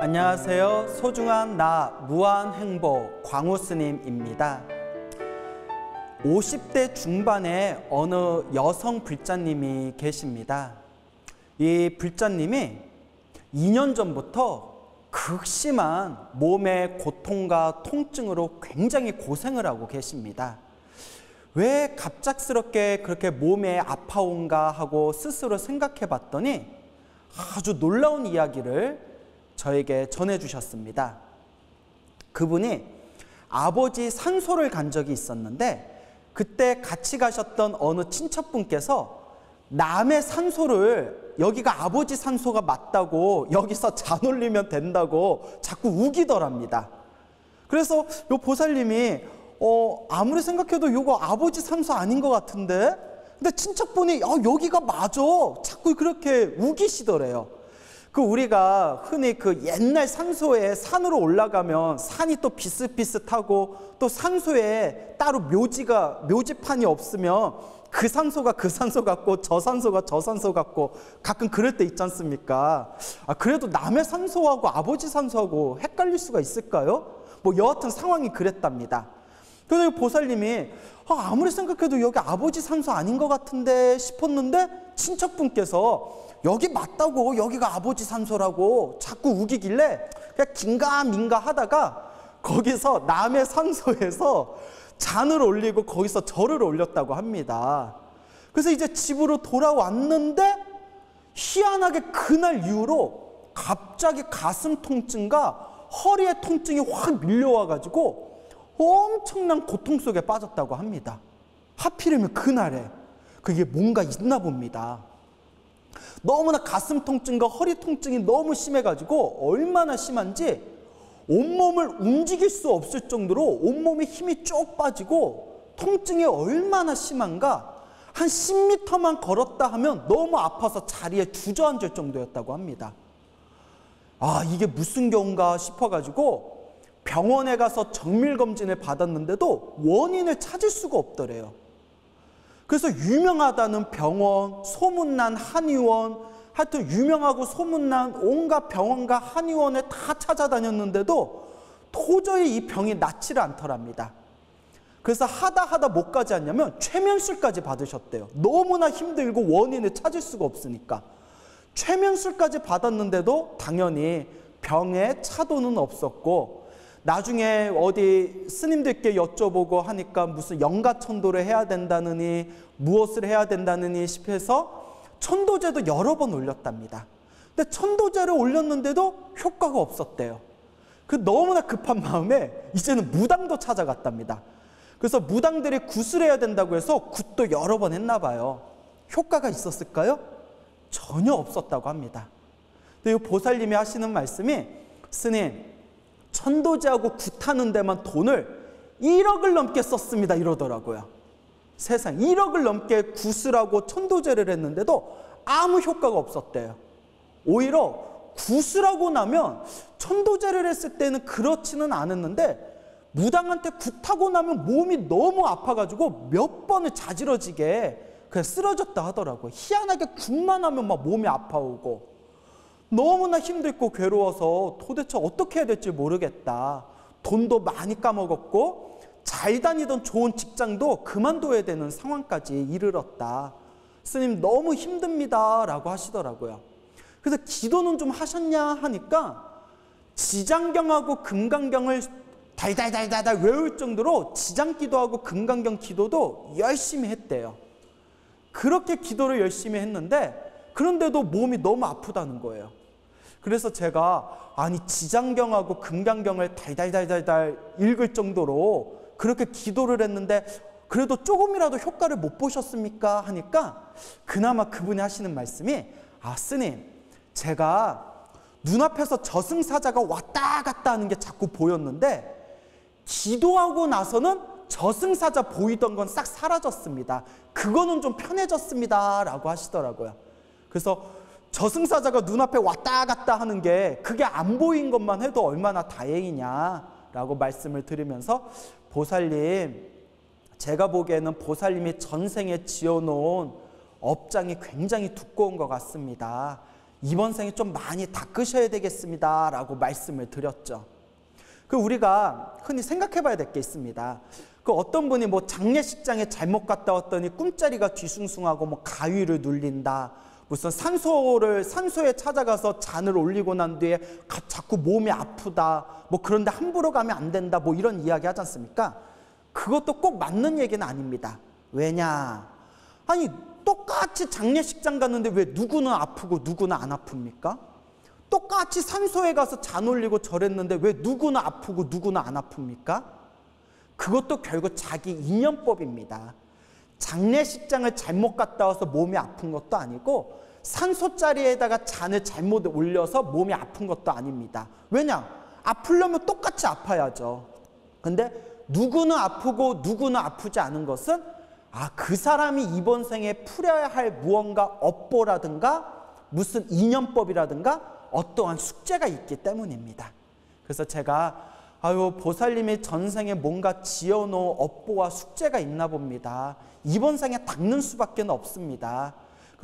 안녕하세요. 소중한 나 무한행복 광우스님입니다. 50대 중반에 어느 여성 불자님이 계십니다. 이 불자님이 2년 전부터 극심한 몸의 고통과 통증으로 굉장히 고생을 하고 계십니다. 왜 갑작스럽게 그렇게 몸에 아파온가 하고 스스로 생각해 봤더니 아주 놀라운 이야기를 저에게 전해주셨습니다. 그분이 아버지 산소를 간 적이 있었는데 그때 같이 가셨던 어느 친척분께서 남의 산소를 여기가 아버지 산소가 맞다고 여기서 잔올리면 된다고 자꾸 우기더랍니다. 그래서 요 보살님이 아무리 생각해도 요거 아버지 산소 아닌 것 같은데, 근데 친척분이 여기가 맞아 자꾸 그렇게 우기시더래요. 우리가 흔히 그 옛날 산소에 산으로 올라가면 산이 또 비슷비슷하고 또 산소에 따로 묘지판이 없으면 그 산소가 그 산소 같고 저 산소가 저 산소 같고 가끔 그럴 때 있지 않습니까? 그래도 남의 산소하고 아버지 산소하고 헷갈릴 수가 있을까요? 여하튼 상황이 그랬답니다. 그래서 보살님이 아무리 생각해도 여기 아버지 산소 아닌 것 같은데 싶었는데 친척분께서 여기 맞다고 여기가 아버지 산소라고 자꾸 우기길래 그냥 긴가민가 하다가 거기서 남의 산소에서 잔을 올리고 거기서 절을 올렸다고 합니다. 그래서 이제 집으로 돌아왔는데 희한하게 그날 이후로 갑자기 가슴 통증과 허리의 통증이 확 밀려와가지고 엄청난 고통 속에 빠졌다고 합니다. 하필이면 그날에 그게 뭔가 있나 봅니다. 너무나 가슴 통증과 허리 통증이 너무 심해가지고 얼마나 심한지 온몸을 움직일 수 없을 정도로 온몸에 힘이 쭉 빠지고 통증이 얼마나 심한가 한 10m만 걸었다 하면 너무 아파서 자리에 주저앉을 정도였다고 합니다. 이게 무슨 경우인가 싶어가지고 병원에 가서 정밀검진을 받았는데도 원인을 찾을 수가 없더래요. 그래서 유명하다는 병원, 소문난 한의원, 하여튼 유명하고 소문난 온갖 병원과 한의원에 다 찾아다녔는데도 도저히 이 병이 낫지를 않더랍니다. 그래서 하다 못 가지 않냐면 최면술까지 받으셨대요. 너무나 힘들고 원인을 찾을 수가 없으니까. 최면술까지 받았는데도 당연히 병에 차도는 없었고, 나중에 어디 스님들께 여쭤보고 하니까 무슨 영가천도를 해야 된다느니 무엇을 해야 된다느니 싶어서 천도제도 여러 번 올렸답니다. 근데 천도제를 올렸는데도 효과가 없었대요. 너무나 급한 마음에 이제는 무당도 찾아갔답니다. 그래서 무당들이 굿을 해야 된다고 해서 굿도 여러 번 했나 봐요. 효과가 있었을까요? 전혀 없었다고 합니다. 근데 이 보살님이 하시는 말씀이, 스님, 천도제하고 굿하는 데만 돈을 1억을 넘게 썼습니다 이러더라고요. 세상 1억을 넘게 굿을 하고 천도제를 했는데도 아무 효과가 없었대요. 오히려 굿을 하고 나면 천도제를 했을 때는 그렇지는 않았는데 무당한테 굿하고 나면 몸이 너무 아파가지고 몇 번을 자지러지게 그냥 쓰러졌다 하더라고요. 희한하게 굿만 하면 막 몸이 아파오고 너무나 힘들고 괴로워서 도대체 어떻게 해야 될지 모르겠다. 돈도 많이 까먹었고 잘 다니던 좋은 직장도 그만둬야 되는 상황까지 이르렀다. 스님 너무 힘듭니다 라고 하시더라고요. 그래서 기도는 좀 하셨냐 하니까 지장경하고 금강경을 달달달달달 외울 정도로 지장기도하고 금강경 기도도 열심히 했대요. 그렇게 기도를 열심히 했는데 그런데도 몸이 너무 아프다는 거예요. 그래서 제가 지장경하고 금강경을 달달달달달 읽을 정도로 그렇게 기도를 했는데 그래도 조금이라도 효과를 못 보셨습니까? 하니까 그나마 그분이 하시는 말씀이, 스님, 제가 눈앞에서 저승사자가 왔다 갔다 하는 게 자꾸 보였는데 기도하고 나서는 저승사자 보이던 건 싹 사라졌습니다. 그거는 좀 편해졌습니다 라고 하시더라고요. 그래서 저승사자가 눈앞에 왔다 갔다 하는 게 그게 안 보인 것만 해도 얼마나 다행이냐라고 말씀을 드리면서, 보살님, 제가 보기에는 보살님이 전생에 지어놓은 업장이 굉장히 두꺼운 것 같습니다. 이번 생에 좀 많이 닦으셔야 되겠습니다 라고 말씀을 드렸죠. 우리가 흔히 생각해 봐야 될 게 있습니다. 어떤 분이 뭐 장례식장에 잘못 갔다 왔더니 꿈자리가 뒤숭숭하고 뭐 가위를 눌린다, 무슨 산소에 찾아가서 잔을 올리고 난 뒤에 자꾸 몸이 아프다, 뭐 그런데 함부로 가면 안 된다, 뭐 이런 이야기 하지 않습니까? 그것도 꼭 맞는 얘기는 아닙니다. 왜냐? 아니, 똑같이 장례식장 갔는데 왜 누구는 아프고 누구는 안 아픕니까? 똑같이 산소에 가서 잔 올리고 절했는데 왜 누구는 아프고 누구는 안 아픕니까? 그것도 결국 자기 인연법입니다. 장례식장을 잘못 갔다 와서 몸이 아픈 것도 아니고 산소자리에다가 잔을 잘못 올려서 몸이 아픈 것도 아닙니다. 왜냐? 아프려면 똑같이 아파야죠. 근데 누구는 아프고 누구는 아프지 않은 것은 그 사람이 이번 생에 풀어야 할 무언가 업보라든가 무슨 인연법이라든가 어떠한 숙제가 있기 때문입니다. 그래서 제가 보살님이 전생에 뭔가 지어놓은 업보와 숙제가 있나 봅니다. 이번 생에 닦는 수밖에 없습니다.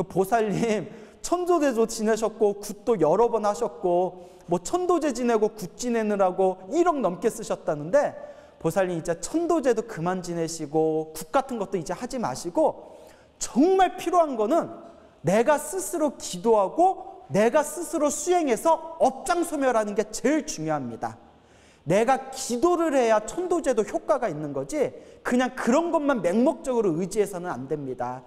보살님 천도제도 지내셨고 굿도 여러 번 하셨고 뭐 천도제 지내고 굿 지내느라고 1억 넘게 쓰셨다는데, 보살님 이제 천도제도 그만 지내시고 굿 같은 것도 이제 하지 마시고 정말 필요한 거는 내가 스스로 기도하고 내가 스스로 수행해서 업장소멸하는 게 제일 중요합니다. 내가 기도를 해야 천도제도 효과가 있는 거지 그냥 그런 것만 맹목적으로 의지해서는 안 됩니다.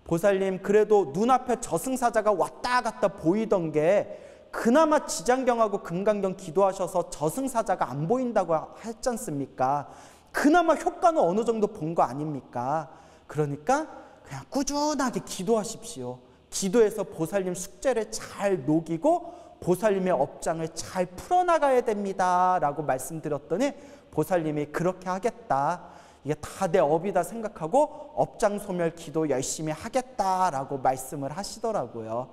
보살님 그래도 눈앞에 저승사자가 왔다 갔다 보이던 게 그나마 지장경하고 금강경 기도하셔서 저승사자가 안 보인다고 했지 않습니까? 그나마 효과는 어느 정도 본 거 아닙니까? 그러니까 그냥 꾸준하게 기도하십시오. 기도해서 보살님 숙제를 잘 녹이고 보살님의 업장을 잘 풀어나가야 됩니다 라고 말씀드렸더니 보살님이 그렇게 하겠다, 이게 다 내 업이다 생각하고 업장소멸 기도 열심히 하겠다라고 말씀을 하시더라고요.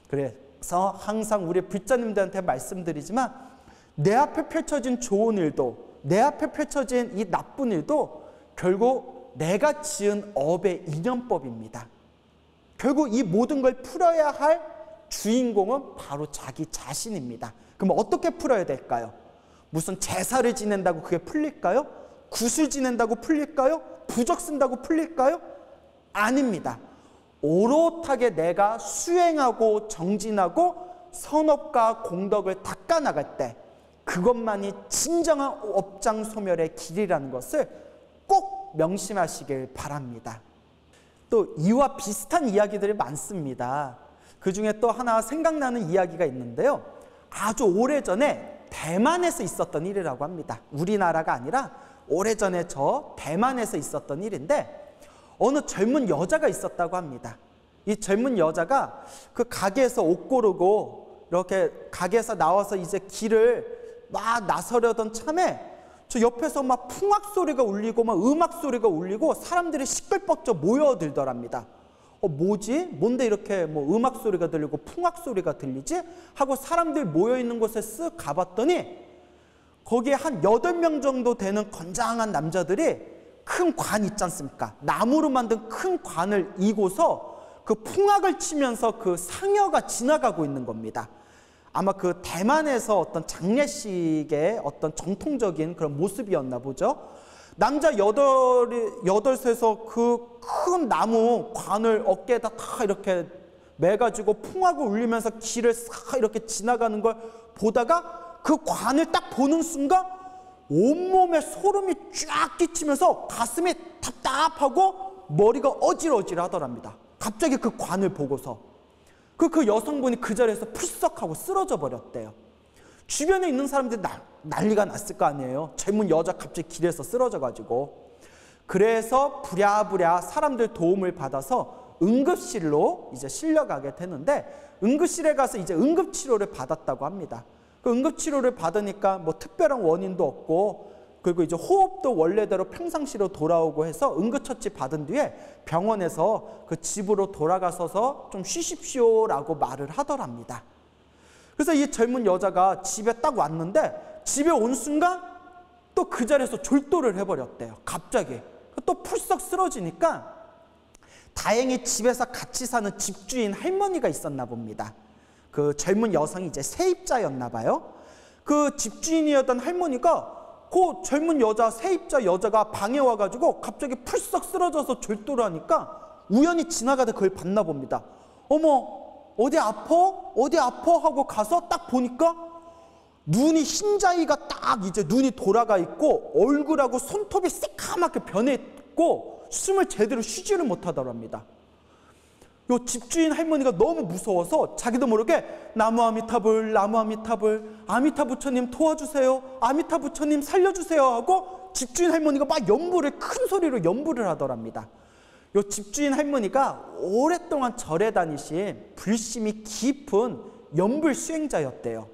그래서 항상 우리 불자님들한테 말씀드리지만 내 앞에 펼쳐진 좋은 일도 내 앞에 펼쳐진 이 나쁜 일도 결국 내가 지은 업의 인연법입니다. 결국 이 모든 걸 풀어야 할 주인공은 바로 자기 자신입니다. 그럼 어떻게 풀어야 될까요? 무슨 제사를 지낸다고 그게 풀릴까요? 굿을 지낸다고 풀릴까요? 부적 쓴다고 풀릴까요? 아닙니다. 오롯하게 내가 수행하고 정진하고 선업과 공덕을 닦아나갈 때 그것만이 진정한 업장소멸의 길이라는 것을 꼭 명심하시길 바랍니다. 또 이와 비슷한 이야기들이 많습니다. 그 중에 또 하나 생각나는 이야기가 있는데요. 아주 오래전에 대만에서 있었던 일이라고 합니다. 우리나라가 아니라 오래전에 대만에서 있었던 일인데 어느 젊은 여자가 있었다고 합니다. 이 젊은 여자가 그 가게에서 옷 고르고 이렇게 가게에서 나와서 이제 길을 막 나서려던 참에 저 옆에서 막 풍악 소리가 울리고 막 음악 소리가 울리고 사람들이 시끌벅적 모여들더랍니다. 뭐지? 뭔데 이렇게 뭐 음악 소리가 들리고 풍악 소리가 들리지? 하고 사람들 모여있는 곳에 쓱 가봤더니 거기에 한 8명 정도 되는 건장한 남자들이 큰 관 있지 않습니까? 나무로 만든 큰 관을 이고서 그 풍악을 치면서 그 상여가 지나가고 있는 겁니다. 아마 그 대만에서 어떤 장례식의 어떤 정통적인 그런 모습이었나 보죠. 남자 여덟셋에서 그 큰 나무 관을 어깨에다 다 이렇게 매가지고 풍악을 울리면서 길을 싹 이렇게 지나가는 걸 보다가 그 관을 딱 보는 순간 온몸에 소름이 쫙 끼치면서 가슴이 답답하고 머리가 어질어질 하더랍니다. 갑자기 그 관을 보고서 그 여성분이 그 자리에서 풀썩하고 쓰러져 버렸대요. 주변에 있는 사람들이 난리가 났을 거 아니에요. 젊은 여자 갑자기 길에서 쓰러져가지고. 그래서 부랴부랴 사람들 도움을 받아서 응급실로 이제 실려가게 되는데 응급실에 가서 이제 응급치료를 받았다고 합니다. 그 응급치료를 받으니까 뭐 특별한 원인도 없고 그리고 이제 호흡도 원래대로 평상시로 돌아오고 해서 응급처치 받은 뒤에 병원에서 그 집으로 돌아가서서 좀 쉬십시오라고 말을 하더랍니다. 그래서 이 젊은 여자가 집에 딱 왔는데 집에 온 순간 또 그 자리에서 졸도를 해버렸대요. 갑자기. 또 풀썩 쓰러지니까 다행히 집에서 같이 사는 집주인 할머니가 있었나 봅니다. 그 젊은 여성이 이제 세입자였나 봐요. 그 집주인이었던 할머니가 그 젊은 여자, 세입자 여자가 방에 와가지고 갑자기 풀썩 쓰러져서 절도를 하니까 우연히 지나가다 그걸 봤나 봅니다. 어머, 어디 아파? 어디 아파? 하고 가서 딱 보니까 눈이, 흰자위가 딱 이제 눈이 돌아가 있고 얼굴하고 손톱이 새까맣게 변해 있고 숨을 제대로 쉬지를 못하더랍니다. 요 집주인 할머니가 너무 무서워서 자기도 모르게 나무 아미타불, 나무 아미타불, 아미타 부처님 도와주세요, 아미타 부처님 살려주세요 하고 집주인 할머니가 막 연부를, 큰 소리로 연부를 하더랍니다. 요 집주인 할머니가 오랫동안 절에 다니신 불심이 깊은 연불 수행자였대요.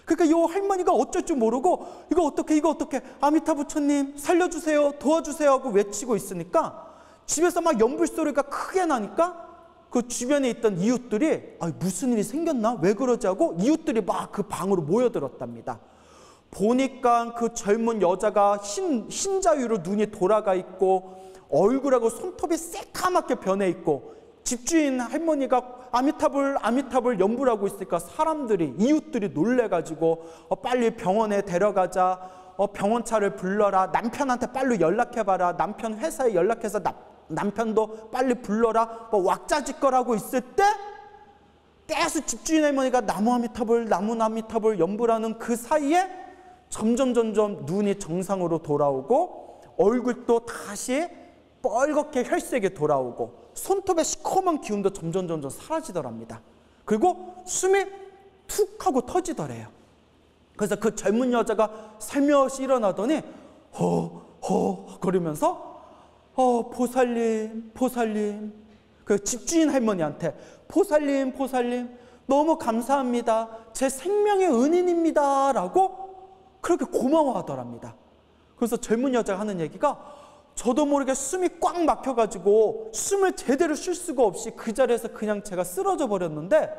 그러니까 요 할머니가 어쩔 줄 모르고 이거 어떻게 아미타 부처님 살려주세요, 도와주세요 하고 외치고 있으니까 집에서 막 연불 소리가 크게 나니까 그 주변에 있던 이웃들이 무슨 일이 생겼나? 왜 그러지? 하고 이웃들이 막 그 방으로 모여들었답니다. 보니까 그 젊은 여자가 흰자위로 눈이 돌아가 있고 얼굴하고 손톱이 새까맣게 변해 있고 집주인 할머니가 아미타불 아미타불 연부를 있으니까 사람들이, 이웃들이 놀래가지고 빨리 병원에 데려가자, 병원차를 불러라, 남편한테 빨리 연락해봐라, 남편 회사에 연락해서 남편도 빨리 불러라, 왁자지껄하고 있을 때 계속 집주인 할머니가 나무 아미타불, 나무 아미타불 연부라는 그 사이에 점점 눈이 정상으로 돌아오고 얼굴도 다시 뻘겋게 혈색이 돌아오고 손톱의 시커먼 기운도 점점 사라지더랍니다. 그리고 숨이 툭 하고 터지더래요. 그래서 그 젊은 여자가 살며시 일어나더니 허 거리면서 보살님, 그 집주인 할머니한테 보살님 너무 감사합니다, 제 생명의 은인입니다 라고 그렇게 고마워하더랍니다. 그래서 젊은 여자가 하는 얘기가 저도 모르게 숨이 꽉 막혀가지고 숨을 제대로 쉴 수가 없이 그 자리에서 그냥 제가 쓰러져 버렸는데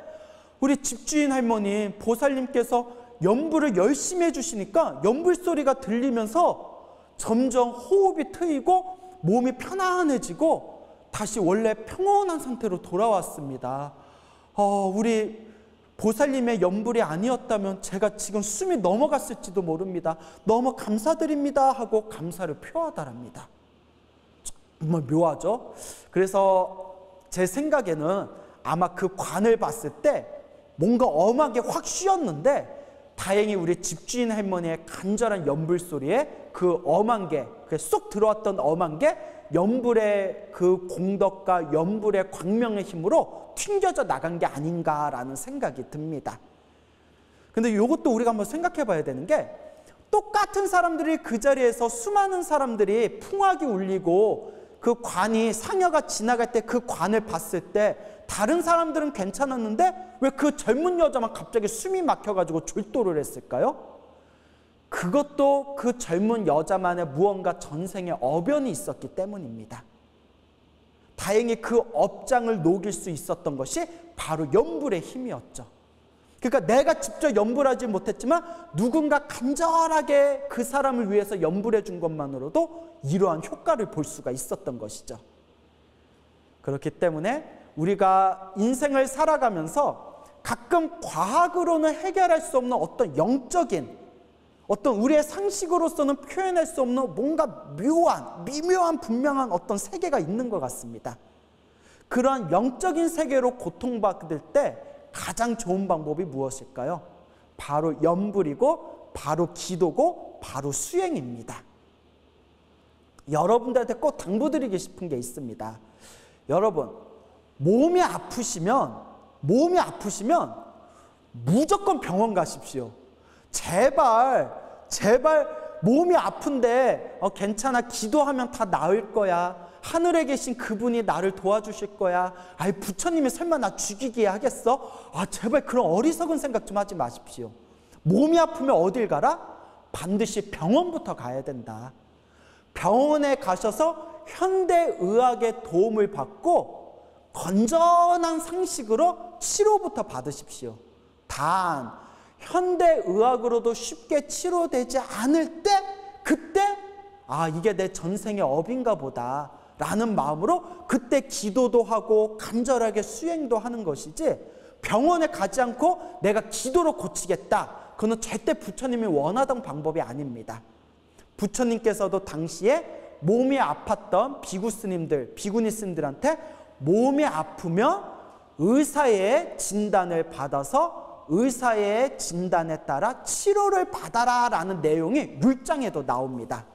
우리 집주인 할머니 보살님께서 연불을 열심히 해주시니까 연불 소리가 들리면서 점점 호흡이 트이고 몸이 편안해지고 다시 원래 평온한 상태로 돌아왔습니다. 우리 보살님의 연불이 아니었다면 제가 지금 숨이 넘어갔을지도 모릅니다. 너무 감사드립니다 하고 감사를 표하더랍니다. 정말 묘하죠? 그래서 제 생각에는 아마 그 관을 봤을 때 뭔가 엄하게 확 쉬었는데 다행히 우리 집주인 할머니의 간절한 연불 소리에 그 엄한 게, 쏙 들어왔던 엄한 게 연불의 그 공덕과 연불의 광명의 힘으로 튕겨져 나간 게 아닌가라는 생각이 듭니다. 근데 이것도 우리가 한번 생각해 봐야 되는 게 똑같은 사람들이 그 자리에서 수많은 사람들이 풍악이 울리고 그 관이, 상여가 지나갈 때 그 관을 봤을 때 다른 사람들은 괜찮았는데 왜 그 젊은 여자만 갑자기 숨이 막혀가지고 졸도를 했을까요? 그것도 그 젊은 여자만의 무언가 전생의 어변이 있었기 때문입니다. 다행히 그 업장을 녹일 수 있었던 것이 바로 연불의 힘이었죠. 그러니까 내가 직접 연불하지 못했지만 누군가 간절하게 그 사람을 위해서 연불해 준 것만으로도 이러한 효과를 볼 수가 있었던 것이죠. 그렇기 때문에 우리가 인생을 살아가면서 가끔 과학으로는 해결할 수 없는 어떤 영적인, 어떤 우리의 상식으로서는 표현할 수 없는 뭔가 묘한, 미묘한 분명한 어떤 세계가 있는 것 같습니다. 그러한 영적인 세계로 고통받을 때 가장 좋은 방법이 무엇일까요? 바로 연불이고 바로 기도고 바로 수행입니다. 여러분들한테 꼭 당부드리고 싶은 게 있습니다. 여러분, 몸이 아프시면 무조건 병원 가십시오. 제발 몸이 아픈데 괜찮아, 기도하면 다 나을 거야, 하늘에 계신 그분이 나를 도와주실 거야, 부처님이 설마 나 죽이게 하겠어? 제발 그런 어리석은 생각 좀 하지 마십시오. 몸이 아프면 어딜 가라? 반드시 병원부터 가야 된다. 병원에 가셔서 현대의학의 도움을 받고 건전한 상식으로 치료부터 받으십시오. 단 현대의학으로도 쉽게 치료되지 않을 때 그때 이게 내 전생의 업인가 보다 라는 마음으로 그때 기도도 하고 간절하게 수행도 하는 것이지, 병원에 가지 않고 내가 기도로 고치겠다. 그건 절대 부처님이 원하던 방법이 아닙니다. 부처님께서도 당시에 몸이 아팠던 비구 스님들, 비구니 스님들한테 몸이 아프면 의사의 진단을 받아서 의사의 진단에 따라 치료를 받아라 라는 내용이 율장에도 나옵니다.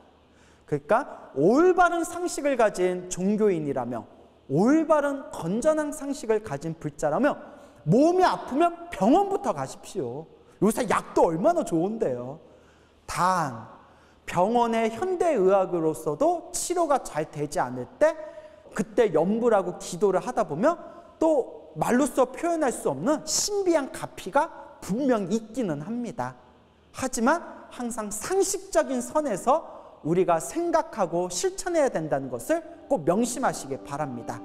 그러니까 올바른 상식을 가진 종교인이라며 올바른 건전한 상식을 가진 불자라며 몸이 아프면 병원부터 가십시오. 요새 약도 얼마나 좋은데요. 단 병원의 현대의학으로서도 치료가 잘 되지 않을 때 그때 염불하고 기도를 하다 보면 또 말로써 표현할 수 없는 신비한 가피가 분명 있기는 합니다. 하지만 항상 상식적인 선에서 우리가 생각하고 실천해야 된다는 것을 꼭 명심하시기 바랍니다.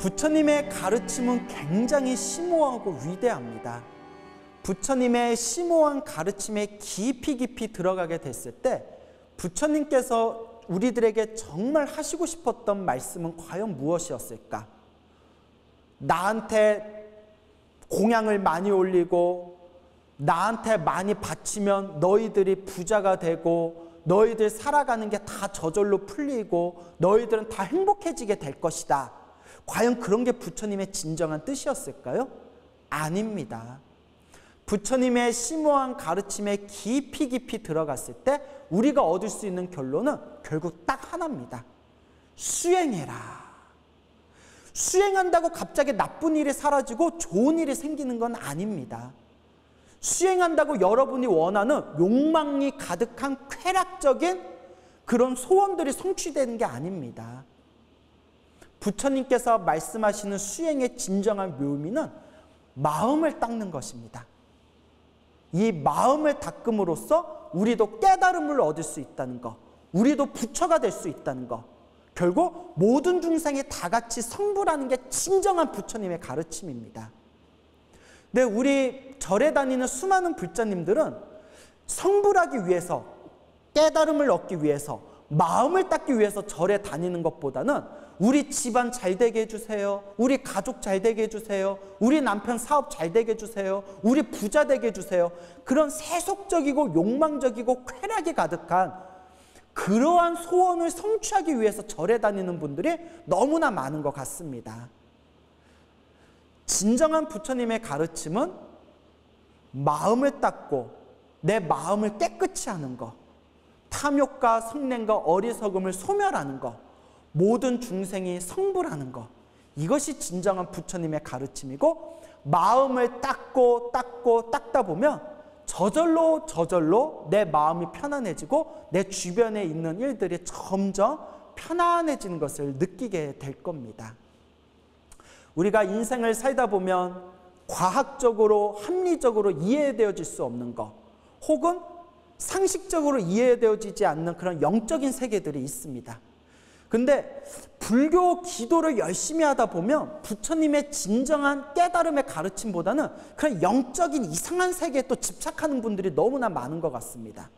부처님의 가르침은 굉장히 심오하고 위대합니다. 부처님의 심오한 가르침에 깊이 들어가게 됐을 때 부처님께서 우리들에게 정말 하시고 싶었던 말씀은 과연 무엇이었을까? 나한테 공양을 많이 올리고 나한테 많이 바치면 너희들이 부자가 되고 너희들 살아가는 게 다 저절로 풀리고 너희들은 다 행복해지게 될 것이다. 과연 그런 게 부처님의 진정한 뜻이었을까요? 아닙니다. 부처님의 심오한 가르침에 깊이 들어갔을 때 우리가 얻을 수 있는 결론은 결국 딱 하나입니다. 수행해라. 수행한다고 갑자기 나쁜 일이 사라지고 좋은 일이 생기는 건 아닙니다. 수행한다고 여러분이 원하는 욕망이 가득한 쾌락적인 그런 소원들이 성취되는 게 아닙니다. 부처님께서 말씀하시는 수행의 진정한 묘미는 마음을 닦는 것입니다. 이 마음을 닦음으로써 우리도 깨달음을 얻을 수 있다는 것, 우리도 부처가 될 수 있다는 것, 결국 모든 중생이 다 같이 성불하는 게 진정한 부처님의 가르침입니다. 근데 우리 절에 다니는 수많은 불자님들은 성불하기 위해서, 깨달음을 얻기 위해서, 마음을 닦기 위해서 절에 다니는 것보다는 우리 집안 잘 되게 해주세요. 우리 가족 잘 되게 해주세요. 우리 남편 사업 잘 되게 해주세요. 우리 부자 되게 해주세요. 그런 세속적이고 욕망적이고 쾌락이 가득한 그러한 소원을 성취하기 위해서 절에 다니는 분들이 너무나 많은 것 같습니다. 진정한 부처님의 가르침은 마음을 닦고 내 마음을 깨끗이 하는 것, 탐욕과 성냄과 어리석음을 소멸하는 것, 모든 중생이 성불하는 것, 이것이 진정한 부처님의 가르침이고 마음을 닦다 보면 저절로 내 마음이 편안해지고 내 주변에 있는 일들이 점점 편안해지는 것을 느끼게 될 겁니다. 우리가 인생을 살다 보면 과학적으로 합리적으로 이해되어질 수 없는 것 혹은 상식적으로 이해되어지지 않는 그런 영적인 세계들이 있습니다. 근데 불교 기도를 열심히 하다 보면 부처님의 진정한 깨달음의 가르침보다는 그런 영적인 이상한 세계에 또 집착하는 분들이 너무나 많은 것 같습니다.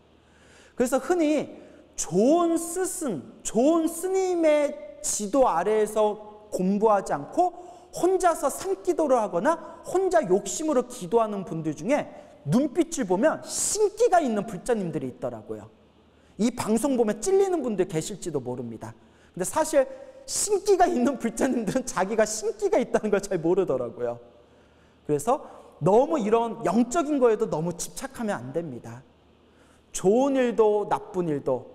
그래서 흔히 좋은 스승, 좋은 스님의 지도 아래에서 공부하지 않고 혼자서 산기도를 하거나 혼자 욕심으로 기도하는 분들 중에 눈빛을 보면 신기가 있는 불자님들이 있더라고요. 이 방송 보면 찔리는 분들 계실지도 모릅니다. 근데 사실 신기가 있는 불자님들은 자기가 신기가 있다는 걸 잘 모르더라고요. 그래서 너무 이런 영적인 거에도 너무 집착하면 안 됩니다. 좋은 일도 나쁜 일도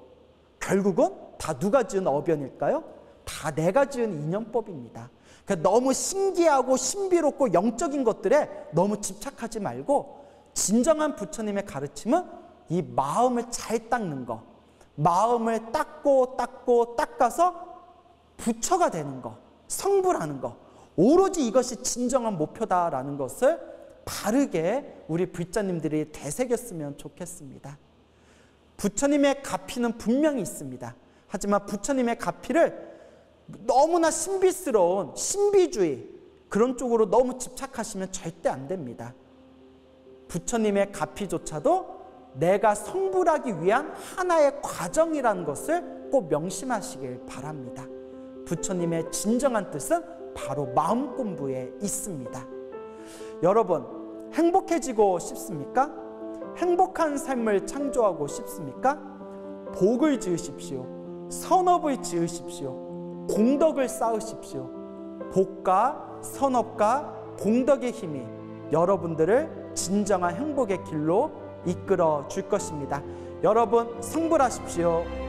결국은 다 누가 지은 어변일까요? 다 내가 지은 인연법입니다. 그러니까 너무 신기하고 신비롭고 영적인 것들에 너무 집착하지 말고 진정한 부처님의 가르침은 이 마음을 잘 닦는 것, 마음을 닦아서 부처가 되는 것, 성불하는 것, 오로지 이것이 진정한 목표다라는 것을 바르게 우리 불자님들이 되새겼으면 좋겠습니다. 부처님의 가피는 분명히 있습니다. 하지만 부처님의 가피를 너무나 신비스러운 신비주의 그런 쪽으로 너무 집착하시면 절대 안 됩니다. 부처님의 가피조차도 내가 성불하기 위한 하나의 과정이라는 것을 꼭 명심하시길 바랍니다. 부처님의 진정한 뜻은 바로 마음 공부에 있습니다. 여러분, 행복해지고 싶습니까? 행복한 삶을 창조하고 싶습니까? 복을 지으십시오. 선업을 지으십시오. 공덕을 쌓으십시오. 복과 선업과 공덕의 힘이 여러분들을 진정한 행복의 길로 이끌어 줄 것입니다. 여러분, 성불하십시오.